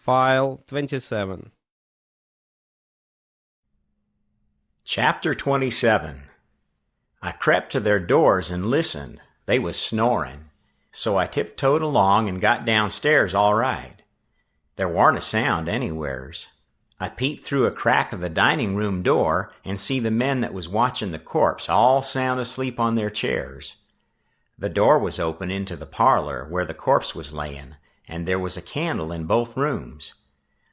File 27. Chapter 27. I crept to their doors and listened. They was snoring. So I tiptoed along and got downstairs all right. There warn't a sound anywheres. I peeped through a crack of the dining room door and see the men that was watching the corpse all sound asleep on their chairs. The door was open into the parlor where the corpse was layin', and there was a candle in both rooms.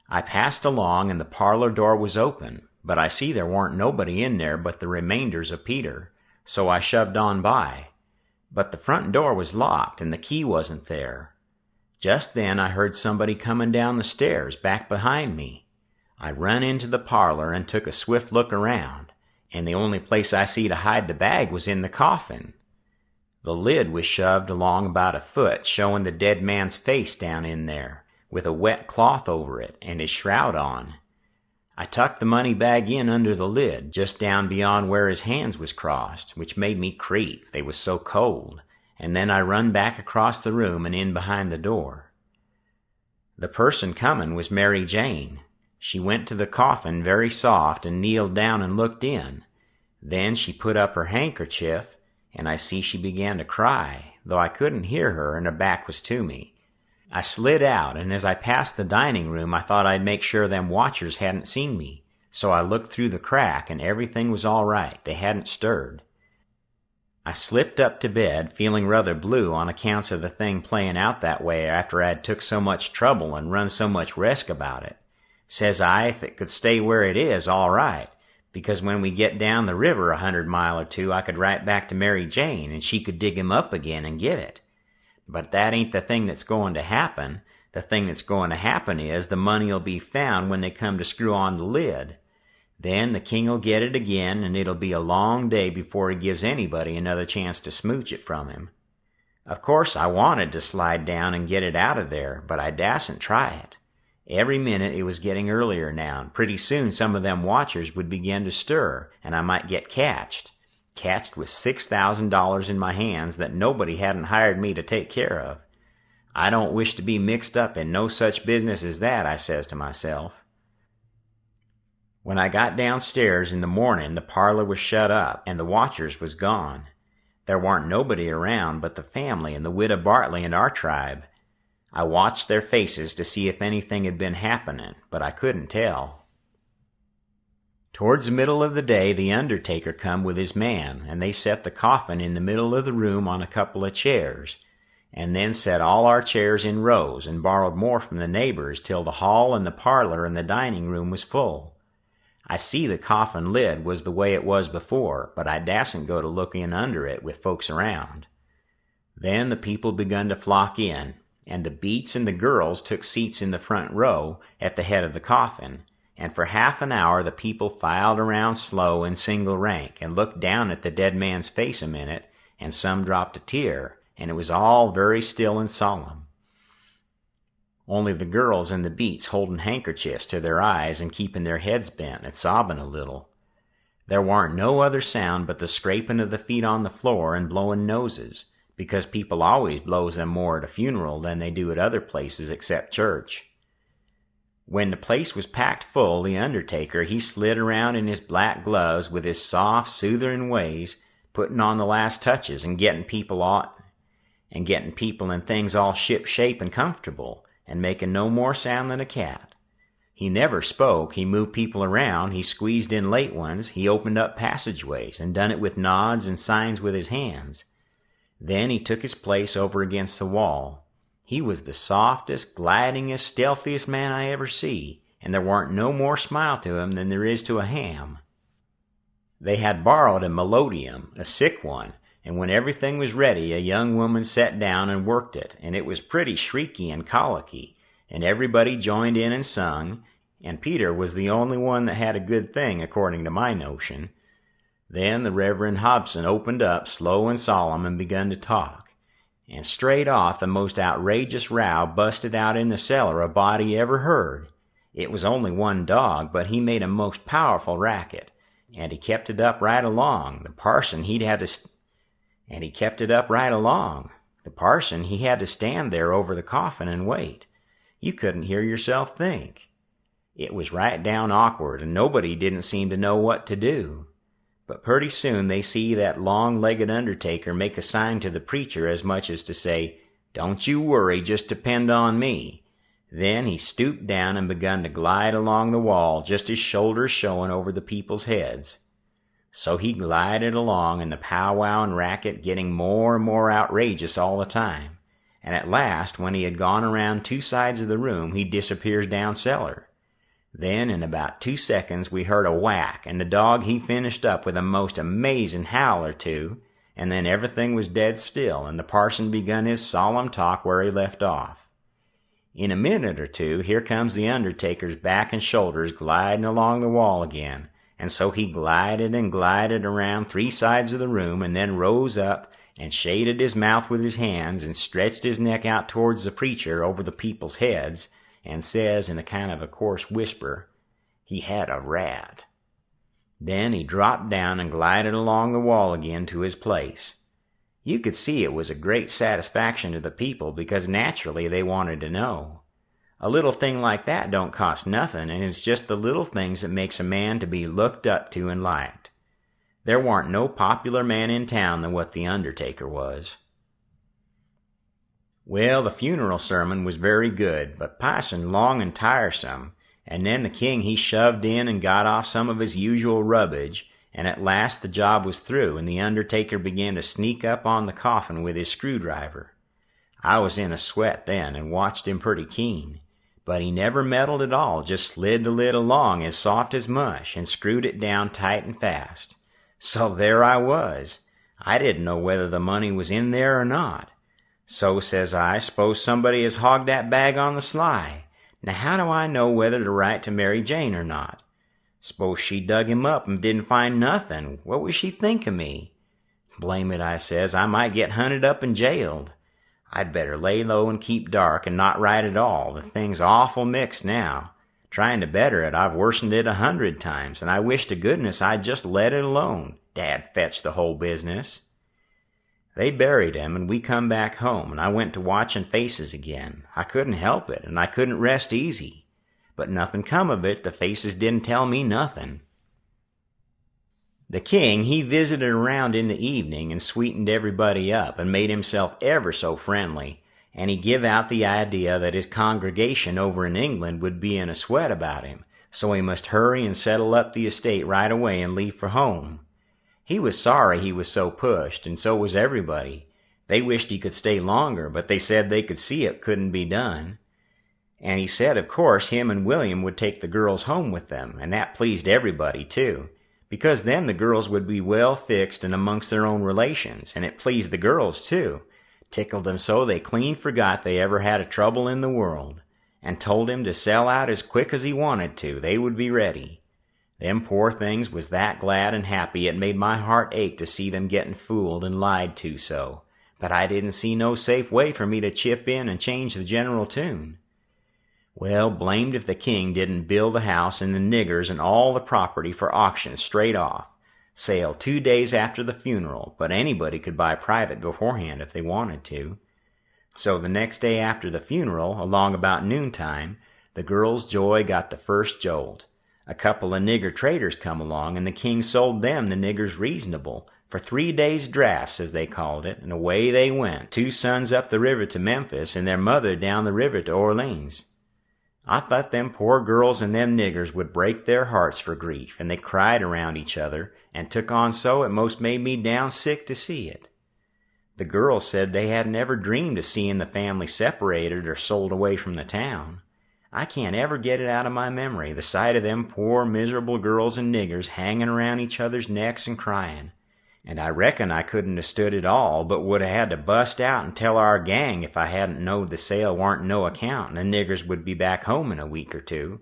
I passed along and the parlor door was open, but I see there warn't nobody in there but the remainders of Peter, so I shoved on by. But the front door was locked and the key wasn't there. Just then I heard somebody comin' down the stairs back behind me. I run into the parlor and took a swift look around, and the only place I see to hide the bag was in the coffin. The lid was shoved along about a foot, showing the dead man's face down in there, with a wet cloth over it and his shroud on. I tucked the money bag in under the lid, just down beyond where his hands was crossed, which made me creep, they was so cold, and then I run back across the room and in behind the door. The person comin' was Mary Jane. She went to the coffin very soft and kneeled down and looked in. Then she put up her handkerchief, and I see she began to cry, though I couldn't hear her and her back was to me. I slid out, and as I passed the dining room I thought I'd make sure them watchers hadn't seen me, so I looked through the crack and everything was all right. They hadn't stirred. I slipped up to bed, feeling rather blue on accounts of the thing playing out that way after I'd took so much trouble and run so much risk about it. Says I, if it could stay where it is, all right, because when we get down the river 100 mile or two I could write back to Mary Jane and she could dig him up again and get it. But that ain't the thing that's going to happen. The thing that's going to happen is the money'll be found when they come to screw on the lid. Then the king'll get it again, and it'll be a long day before he gives anybody another chance to smooch it from him. Of course I wanted to slide down and get it out of there, but I dasn't try it. Every minute it was getting earlier now, and pretty soon some of them watchers would begin to stir, and I might get catched with $6,000 in my hands that nobody hadn't hired me to take care of. I don't wish to be mixed up in no such business as that, I says to myself. When I got downstairs in the morning, the parlor was shut up, and the watchers was gone. There warn't nobody around but the family and the widow Bartley and our tribe. I watched their faces to see if anything had been happening, but I couldn't tell. Towards the middle of the day the undertaker come with his man, and they set the coffin in the middle of the room on a couple of chairs, and then set all our chairs in rows and borrowed more from the neighbors till the hall and the parlor and the dining room was full. I see the coffin lid was the way it was before, but I dasn't go to look in under it with folks around. Then the people begun to flock in, and the beats and the girls took seats in the front row at the head of the coffin, and for half an hour the people filed around slow in single rank and looked down at the dead man's face a minute, and some dropped a tear, and it was all very still and solemn. Only the girls and the beats holding handkerchiefs to their eyes and keeping their heads bent and sobbing a little. There warn't no other sound but the scraping of the feet on the floor and blowing noses, because people always blows them more at a funeral than they do at other places except church. When the place was packed full, the undertaker, he slid around in his black gloves with his soft, soothing ways, putting on the last touches and getting people and things all ship-shape and comfortable, and making no more sound than a cat. He never spoke, he moved people around, he squeezed in late ones, he opened up passageways, and done it with nods and signs with his hands. Then he took his place over against the wall. He was the softest, glidingest, stealthiest man I ever see, and there warn't no more smile to him than there is to a ham. They had borrowed a melodeon, a sick one, and when everything was ready a young woman sat down and worked it, and it was pretty shrieky and colicky, and everybody joined in and sung, and Peter was the only one that had a good thing according to my notion. Then the Reverend Hobson opened up slow and solemn and begun to talk. And straight off the most outrageous row busted out in the cellar a body ever heard. It was only one dog, but he made a most powerful racket, and he kept it up right along. The parson, he had to stand there over the coffin and wait. You couldn't hear yourself think. It was right down awkward, and nobody didn't seem to know what to do. But pretty soon they see that long-legged undertaker make a sign to the preacher as much as to say, "Don't you worry, just depend on me." Then he stooped down and begun to glide along the wall, just his shoulders showing over the people's heads. So he glided along, and the powwow and racket getting more and more outrageous all the time. And at last, when he had gone around 2 sides of the room, he disappears down cellar. Then, in about 2 seconds, we heard a whack, and the dog he finished up with a most amazing howl or two, and then everything was dead still, and the parson begun his solemn talk where he left off. In a minute or two, here comes the undertaker's back and shoulders gliding along the wall again, and so he glided and glided around 3 sides of the room, and then rose up and shaded his mouth with his hands and stretched his neck out towards the preacher over the people's heads, and says in a kind of a coarse whisper, he had a rat. Then he dropped down and glided along the wall again to his place. You could see it was a great satisfaction to the people, because naturally they wanted to know. A little thing like that don't cost nothing, and it's just the little things that makes a man to be looked up to and liked. There warn't no popular man in town than what the undertaker was. Well, the funeral sermon was very good, but p'ison long and tiresome, and then the king he shoved in and got off some of his usual rubbage, and at last the job was through, and the undertaker began to sneak up on the coffin with his screwdriver. I was in a sweat then, and watched him pretty keen, but he never meddled at all, just slid the lid along as soft as mush, and screwed it down tight and fast. So there I was. I didn't know whether the money was in there or not. So, says I, suppose somebody has hogged that bag on the sly. Now how do I know whether to write to Mary Jane or not? Suppose she dug him up and didn't find nothing. What would she think of me? Blame it, I says, I might get hunted up and jailed. I'd better lay low and keep dark and not write at all. The thing's awful mixed now. Trying to better it, I've worsened it 100 times, and I wish to goodness I'd just let it alone. Dad fetch the whole business. They buried him, and we come back home, and I went to watching faces again. I couldn't help it, and I couldn't rest easy. But nothing come of it. The faces didn't tell me nothing. The king, he visited around in the evening and sweetened everybody up and made himself ever so friendly, and he give out the idea that his congregation over in England would be in a sweat about him, so he must hurry and settle up the estate right away and leave for home. He was sorry he was so pushed, and so was everybody. They wished he could stay longer, but they said they could see it couldn't be done. And he said, of course, him and William would take the girls home with them, and that pleased everybody, too, because then the girls would be well fixed and amongst their own relations, and it pleased the girls, too. Tickled them so they clean forgot they ever had a trouble in the world, and told him to sell out as quick as he wanted to. They would be ready. Them poor things was that glad and happy it made my heart ache to see them getting fooled and lied to so, but I didn't see no safe way for me to chip in and change the general tune. Well, blamed if the king didn't bill the house and the niggers and all the property for auction straight off. Sale 2 days after the funeral, but anybody could buy private beforehand if they wanted to. So the next day after the funeral, along about noontime, the girls' joy got the first jolt. A couple of nigger traders come along, and the king sold them the niggers reasonable, for 3 days' drafts, as they called it, and away they went, 2 sons up the river to Memphis, and their mother down the river to Orleans. I thought them poor girls and them niggers would break their hearts for grief, and they cried around each other, and took on so it most made me down sick to see it. The girls said they hadn't ever dreamed of seeing the family separated or sold away from the town. I can't ever get it out of my memory, the sight of them poor miserable girls and niggers hanging around each other's necks and crying. And I reckon I couldn't have stood it all, but would have had to bust out and tell our gang if I hadn't knowed the sale warn't no account and the niggers would be back home in a week or 2.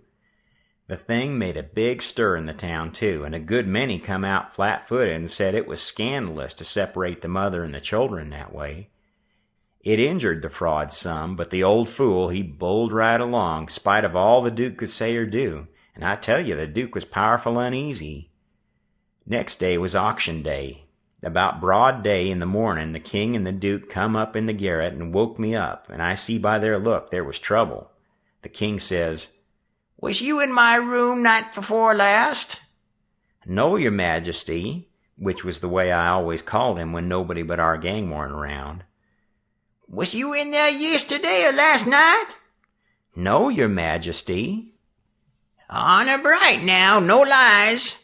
The thing made a big stir in the town, too, and a good many come out flat-footed and said it was scandalous to separate the mother and the children that way. It injured the fraud some, but the old fool, he bowled right along, spite of all the Duke could say or do, and I tell you the Duke was powerful uneasy. Next day was auction day. About broad day in the morning, the king and the Duke come up in the garret and woke me up, and I see by their look there was trouble. The king says, "Was you in my room night before last?" "No, your majesty," which was the way I always called him when nobody but our gang weren't around. "Was you in there yesterday or last night?" "No, your majesty." "Honor bright now, no lies."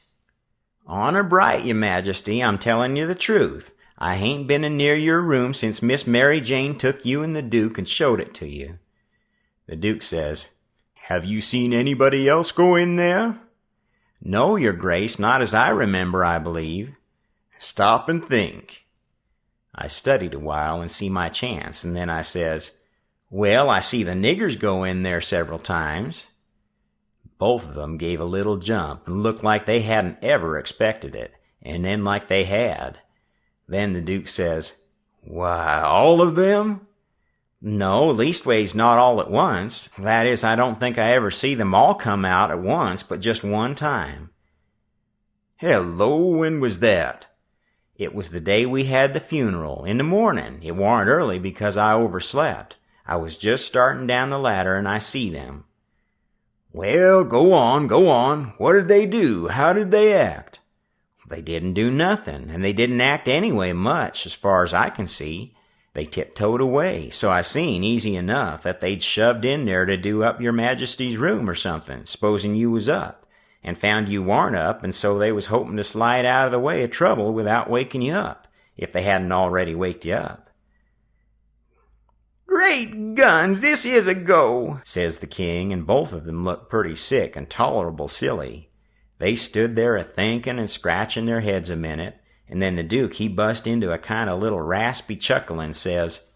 "Honor bright, your majesty, I'm telling you the truth. I hain't been in near your room since Miss Mary Jane took you and the Duke and showed it to you." The Duke says, "Have you seen anybody else go in there?" "No, your grace, not as I remember, I believe." "Stop and think." I studied a while and see my chance, and then I says, "Well, I see the niggers go in there several times." Both of them gave a little jump and looked like they hadn't ever expected it, and then like they had. Then the Duke says, "Why, all of them?" "No, leastways not all at once. That is, I don't think I ever see them all come out at once, but just one time." "Hello, when was that?" "It was the day we had the funeral, in the morning. It warn't early because I overslept. I was just starting down the ladder and I see them." "Well, go on, go on. What did they do? How did they act?" "They didn't do nothing, and they didn't act anyway much, as far as I can see. They tiptoed away, so I seen easy enough that they'd shoved in there to do up your majesty's room or something, supposing you was up, and found you warn't up, and so they was hoping to slide out of the way of trouble without waking you up, if they hadn't already waked you up." "Great guns, this is a go," says the king, and both of them looked pretty sick and tolerable silly. They stood there a-thinking and scratching their heads a minute, and then the Duke he bust into a kind of little raspy chuckle and says,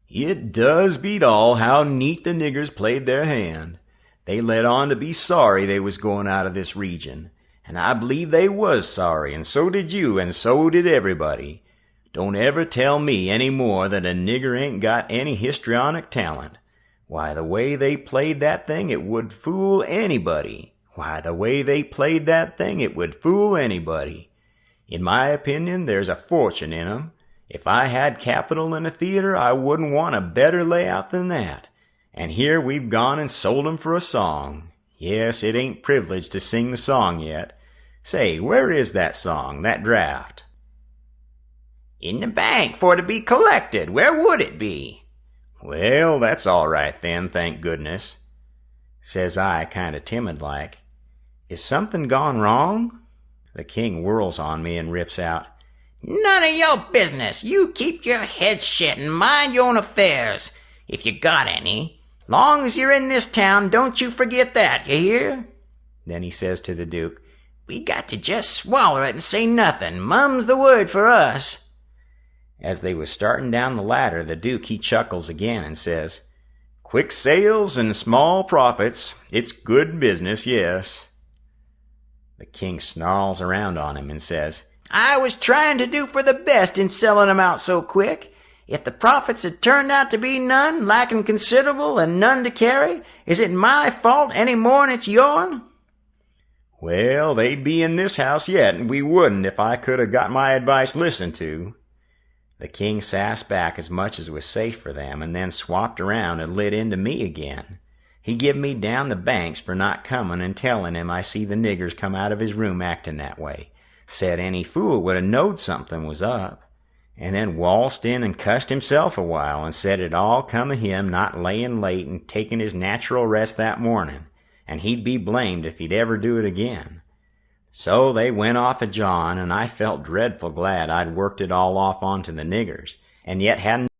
"It does beat all how neat the niggers played their hand. They let on to be sorry they was going out of this region, and I believe they was sorry, and so did you, and so did everybody. Don't ever tell me any more that a nigger ain't got any histrionic talent. Why, the way they played that thing, it would fool anybody. Why, the way they played that thing, it would fool anybody. In my opinion, there's a fortune in 'em. If I had capital in a theater, I wouldn't want a better layout than that. And here we've gone and sold 'em for a song. Yes, it ain't privileged to sing the song yet. Say, where is that song, that draft?" "In the bank, for to be collected. Where would it be?" "Well, that's all right then, thank goodness." Says I, kind of timid-like, "Is something gone wrong?" The king whirls on me and rips out, "None of your business. You keep your head shut and mind your own affairs, if you got any. Long as you're in this town, don't you forget that, you hear?" Then he says to the Duke, "We got to just swallow it and say nothing. Mum's the word for us." As they was starting down the ladder, the Duke he chuckles again and says, "Quick sales and small profits. It's good business, yes." The king snarls around on him and says, "I was trying to do for the best in selling 'em out so quick. If the profits had turned out to be none, lacking considerable, and none to carry, is it my fault any more'n it's yourn?" "Well, they'd be in this house yet, and we wouldn't if I could have got my advice listened to." The king sassed back as much as was safe for them, and then swapped around and lit into me again. He give me down the banks for not coming and telling him I see the niggers come out of his room acting that way. Said any fool would have knowed something was up. And then waltzed in and cussed himself a while and said it all come of him not laying late and taking his natural rest that morning, and he'd be blamed if he'd ever do it again. So they went off a jawing, and I felt dreadful glad I'd worked it all off onto the niggers, and yet hadn't